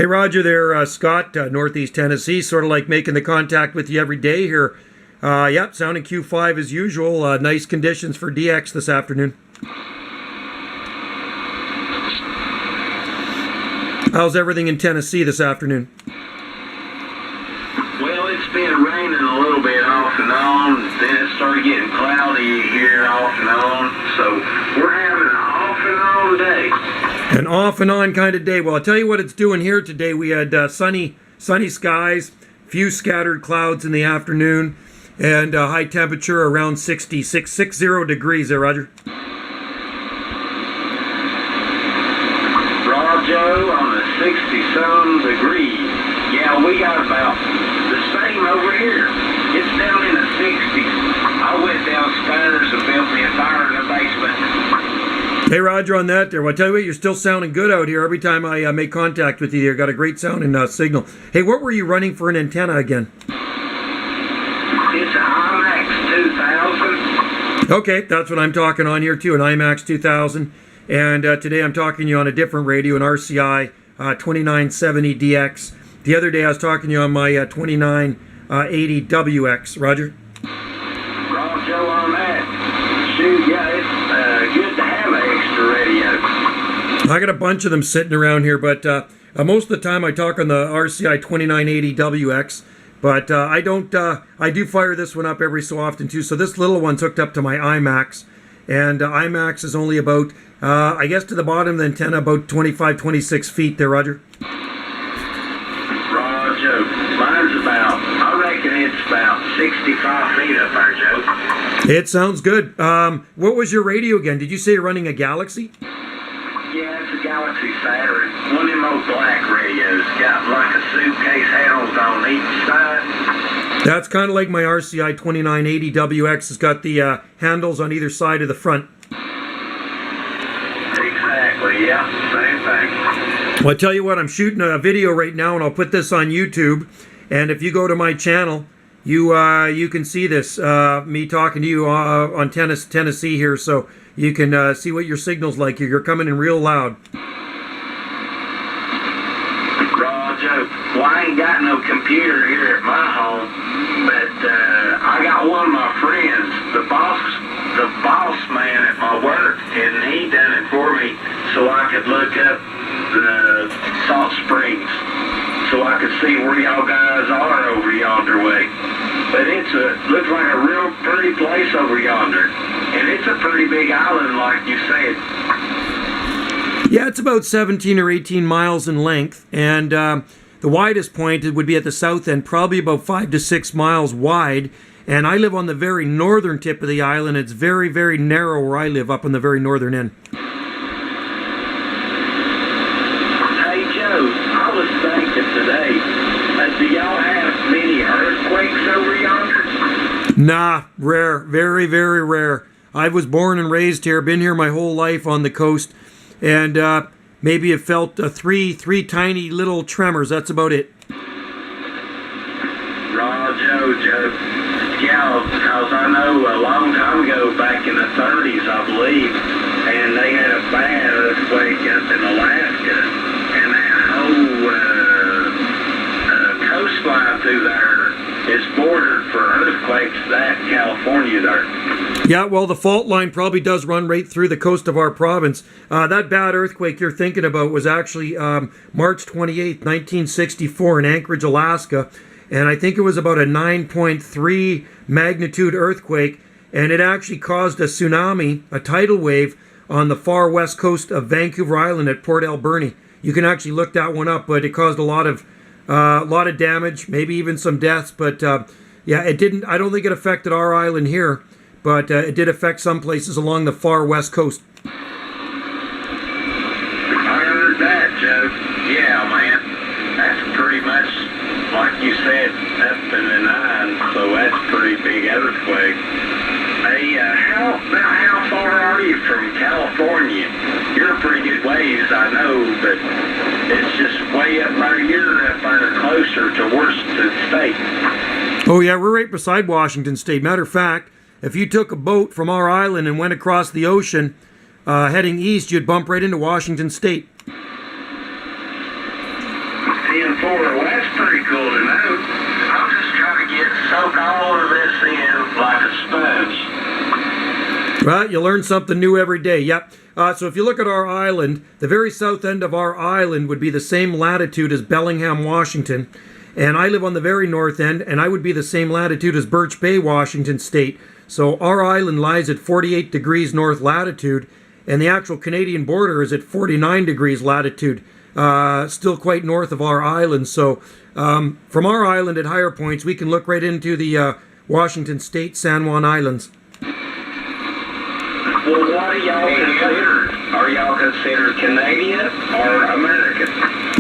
Hey, Roger there, Scott, Northeast Tennessee, sort of like making the contact with you every day here. Yep, sounding Q5 as usual. Nice conditions for DX this afternoon. How's everything in Tennessee this afternoon? Well, it's been raining a little bit off and on, then it started getting cloudy here off and on, so we're having an off and on day. An off and on kind of day. Well, I'll tell you what it's doing here today. We had sunny skies, few scattered clouds in the afternoon, and high temperature around 60 degrees there, Roger. Joe, on the 60-some degrees. Yeah, we got about the same over here. It's down in the 60s. I went downstairs and built me a fire in the basement. Hey, Roger, on that there. Well, I tell you what, you're still sounding good out here. Every time I make contact with you here, got a great sounding signal. Hey, what were you running for an antenna again? It's an IMAX 2000. Okay, that's what I'm talking on here too, an IMAX 2000. And today I'm talking to you on a different radio, an RCI 2970 DX. The other day I was talking to you on my 2980 WX. Roger? Roger on that. Shoot, yeah, it's good to have an extra radio. I got a bunch of them sitting around here, but most of the time I talk on the RCI 2980 WX. But I do fire this one up every so often too. So this little one's hooked up to my IMAX. And IMAX is only about, I guess to the bottom of the antenna, about 25, 26 feet there, Roger. Roger, mine's about, I reckon it's about 65 feet up there, Joe. It sounds good. What was your radio again? Did you say you're running a Galaxy? Yeah, it's a Galaxy Saturn. One of them old black radios. Got like a suitcase handles on each side. That's kind of like my RCI 2980 WX. It's got the handles on either side of the front. Exactly, yeah, same thing. Well, I tell you what, I'm shooting a video right now, and I'll put this on YouTube. And if you go to my channel, you can see this, me talking to you on Tennessee here, so you can see what your signal's like. You're coming in real loud. Roger, well, I ain't got no computer here at my home, but I got one of my friends, the boss man at my work, and he done it for me so I could look up the Salt Springs, so I could see where y'all guys are over yonder way. But looks like a real pretty place over yonder, and it's a pretty big island, like you said. Yeah, it's about 17 or 18 miles in length, and the widest point would be at the south end, probably about 5 to 6 miles wide. And I live on the very northern tip of the island. It's very, very narrow where I live, up on the very northern end. Hey, Joe, I was thinking today, do y'all have many earthquakes over yonder? Nah, rare. Very, very rare. I was born and raised here, been here my whole life on the coast, and maybe have felt three tiny little tremors. That's about it. Joe. Yeah, because I know a long time ago, back in the 30s, I believe, and they had a bad earthquake up in Alaska, and that whole coastline through there is bordered for earthquakes, that California there. Yeah, well, the fault line probably does run right through the coast of our province. That bad earthquake you're thinking about was actually March 28th, 1964 in Anchorage, Alaska. And I think it was about a 9.3 magnitude earthquake, and it actually caused a tsunami, a tidal wave, on the far west coast of Vancouver Island at Port Alberni. You can actually look that one up, but it caused a lot of damage, maybe even some deaths. But yeah, it didn't. I don't think it affected our island here, but it did affect some places along the far west coast. I heard that, Joe. Yeah, man, that's pretty much, like you said, up in the 9, so that's a pretty big earthquake. Hey, how far are you from California? You're a pretty good ways, I know, but it's just way up there. You're up there closer to Washington State. Oh yeah, we're right beside Washington State. Matter of fact, if you took a boat from our island and went across the ocean heading east, you'd bump right into Washington State. 10-4. Well, that's pretty cool to know. I'm just trying to soak all of this in like a sponge. Well, you learn something new every day. Yep. So if you look at our island, the very south end of our island would be the same latitude as Bellingham, Washington. And I live on the very north end, and I would be the same latitude as Birch Bay, Washington State. So our island lies at 48 degrees north latitude, and the actual Canadian border is at 49 degrees latitude, still quite north of our island. So from our island at higher points, we can look right into the Washington State San Juan Islands. Well, what are y'all considered? Are y'all considered Canadian or American?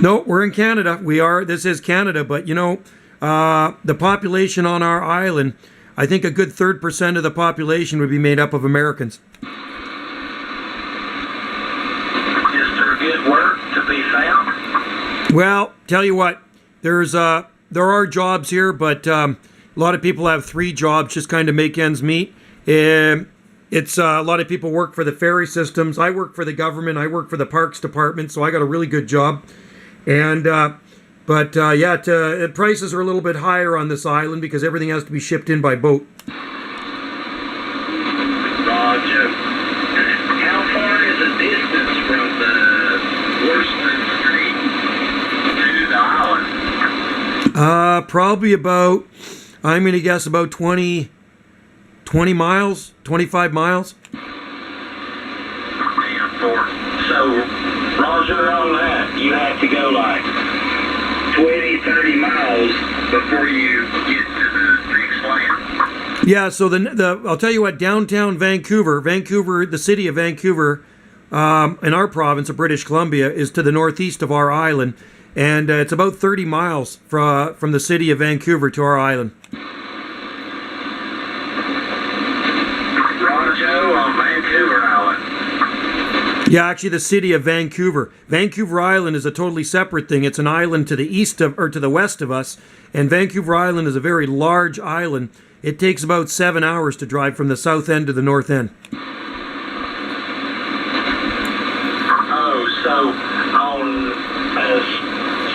No, we're in Canada. This is Canada, but you know, the population on our island, I think a good 3% of the population would be made up of Americans. Is there good work to be found? Well, tell you what, there are jobs here, but a lot of people have 3 jobs just kind of make ends meet. It's a lot of people work for the ferry systems. I work for the government. I work for the parks department, so I got a really good job. And prices are a little bit higher on this island because everything has to be shipped in by boat. Roger. How far is the distance from the Worston Street to the island? Probably about, I'm going to guess about 20 miles, 25 miles. So, Roger, on that, you have to go like 20, 30 miles before you get to the next land. Yeah, so I'll tell you what, downtown Vancouver, the city of Vancouver, in our province of British Columbia, is to the northeast of our island, and it's about 30 miles from the city of Vancouver to our island. On Vancouver Island. Yeah, actually, the city of Vancouver. Vancouver Island is a totally separate thing. It's an island to the east of, or to the west of us, and Vancouver Island is a very large island. It takes about 7 hours to drive from the south end to the north end. Oh, so on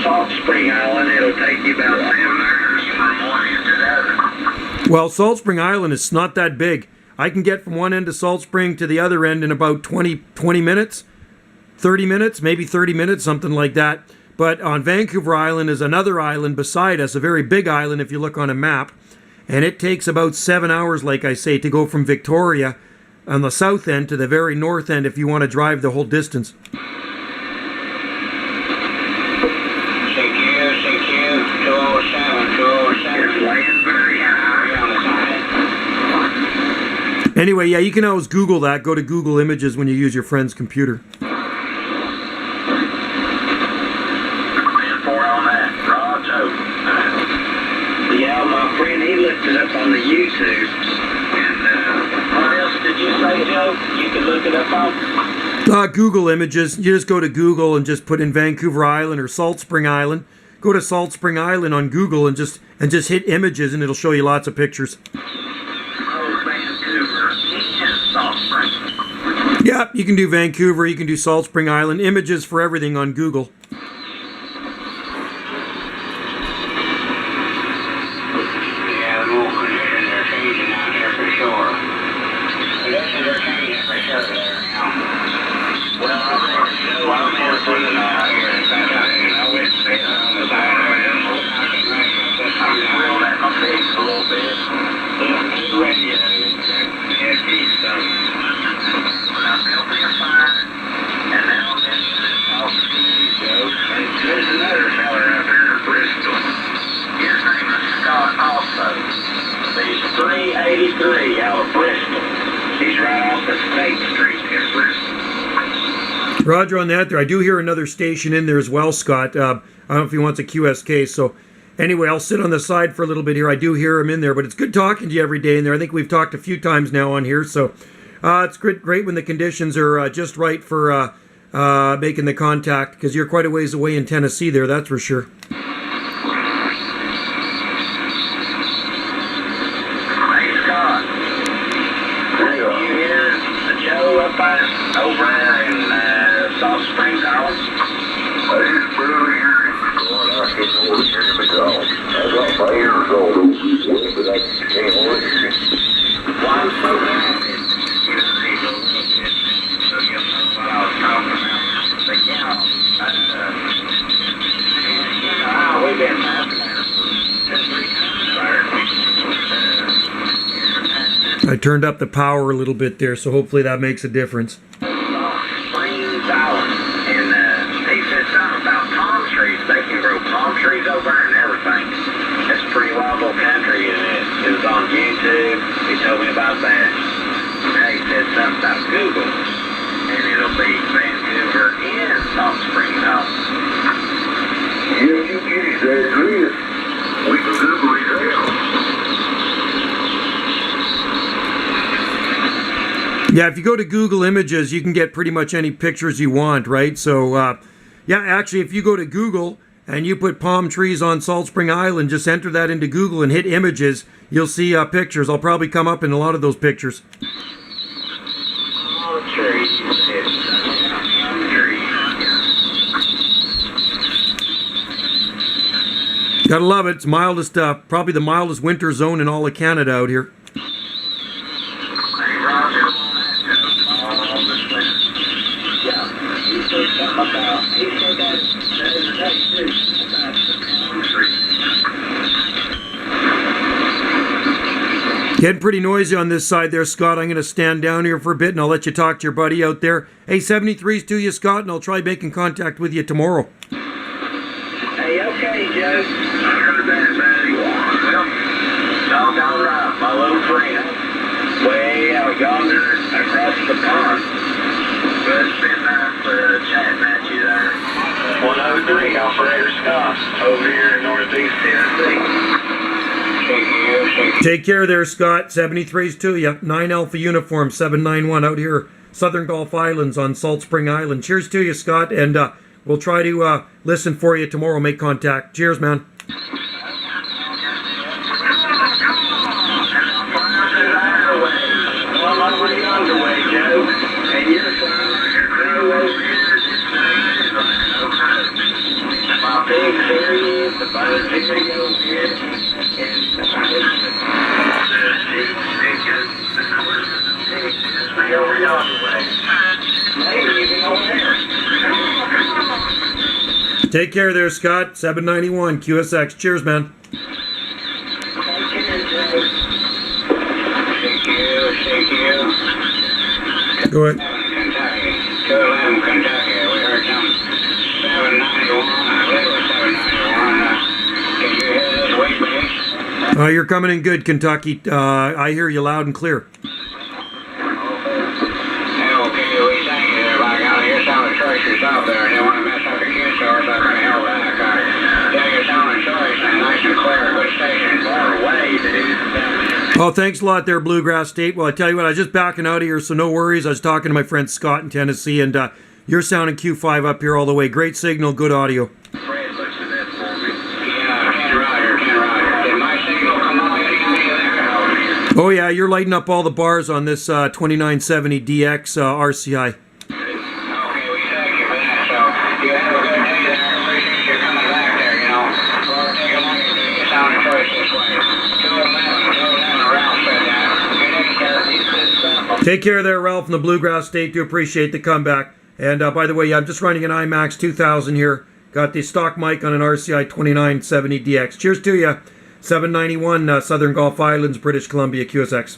Salt Spring Island, it'll take you about 7 hours from one end to the other. Well, Salt Spring Island is not that big. I can get from one end of Salt Spring to the other end in about 20 minutes, 30 minutes, maybe 30 minutes, something like that. But on Vancouver Island is another island beside us, a very big island if you look on a map. And it takes about 7 hours, like I say, to go from Victoria on the south end to the very north end if you want to drive the whole distance. CQ, 207, 207. It's laying very high on the side. Anyway, yeah, you can always Google that. Go to Google Images when you use your friend's computer. On that, Roger. Yeah, my friend, he looked it up on the YouTube. And what else did you say, Joe? You can look it up on? Google Images. You just go to Google and just put in Vancouver Island or Salt Spring Island. Go to Salt Spring Island on Google and just hit images, and it'll show you lots of pictures. Yeah, you can do Vancouver, you can do Salt Spring Island, images for everything on Google. Yeah, the more conditions are changing out here for sure. Conditions are changing for sure there now. Well, I'm more further out here in Kentucky. I went to say on the side of it. I'm still at my face a little bit. It's ready to get me some. There's another fella up here in Bristol. His name is Scott also. He's 383 out of Bristol. He's right off the State Street in Bristol. Roger on that there. I do hear another station in there as well, Scott. I don't know if he wants a QSK. So anyway, I'll sit on the side for a little bit here. I do hear him in there, but it's good talking to you every day in there. I think we've talked a few times now on here. So it's great when the conditions are just right for making the contact, because you're quite a ways away in Tennessee there, that's for sure. Hey, Scott. You hear Joe up over there in Salt Springs Island? I just barely hear him. turned up the power a little bit there, so hopefully that makes a difference. Springs Island, and he said something about palm trees. They can grow palm trees over there and everything. It's a pretty wild little country, and it was on YouTube. He told me about that. Now he said something about Google, and it'll be Vancouver and Salt Springs Island. Yeah, you get it, that's real. We can Google it now. Yeah, if you go to Google Images, you can get pretty much any pictures you want, right? So, yeah, actually, if you go to Google and you put palm trees on Salt Spring Island, just enter that into Google and hit images, you'll see pictures. I'll probably come up in a lot of those pictures. Palm trees. Gotta love it. It's mildest, probably the mildest winter zone in all of Canada out here. Getting pretty noisy on this side there, Scott. I'm going to stand down here for a bit and I'll let you talk to your buddy out there. Hey, 73's to you, Scott, and I'll try making contact with you tomorrow. Hey, okay, Joe. I heard that, buddy. Well, doggone right, my little friend. Way out yonder across the pond. But it's been nice chatting at you there. 103, Operator Scott, over here in Northeast Tennessee. Take care there, Scott. 73's to you. 9 Alpha Uniform, 791 out here, Southern Gulf Islands on Salt Spring Island. Cheers to you, Scott, and we'll try to listen for you tomorrow. Make contact. Cheers, man. Take care there, Scott. 791 QSX. Cheers, man. Go ahead. You're coming in good, Kentucky. I hear you loud and clear. Out there, and they want to mess up the Q source, I'm going to hell back. Yeah, you're sounding choice and nice and clear, good station, far away, dude. Oh, thanks a lot there, Bluegrass State. Well, I tell you what, I was just backing out of here, so no worries. I was talking to my friend Scott in Tennessee, and you're sounding Q5 up here all the way. Great signal, good audio. Fred looks at that for me. Yeah, 10 Roger. Did my signal come up any there? Oh, yeah, you're lighting up all the bars on this 2970 DX RCI. Take care there, Ralph, from the Bluegrass State. Do appreciate the comeback. And by the way, I'm just running an IMAX 2000 here. Got the stock mic on an RCI 2970 DX. Cheers to you. 791 Southern Gulf Islands, British Columbia, QSX.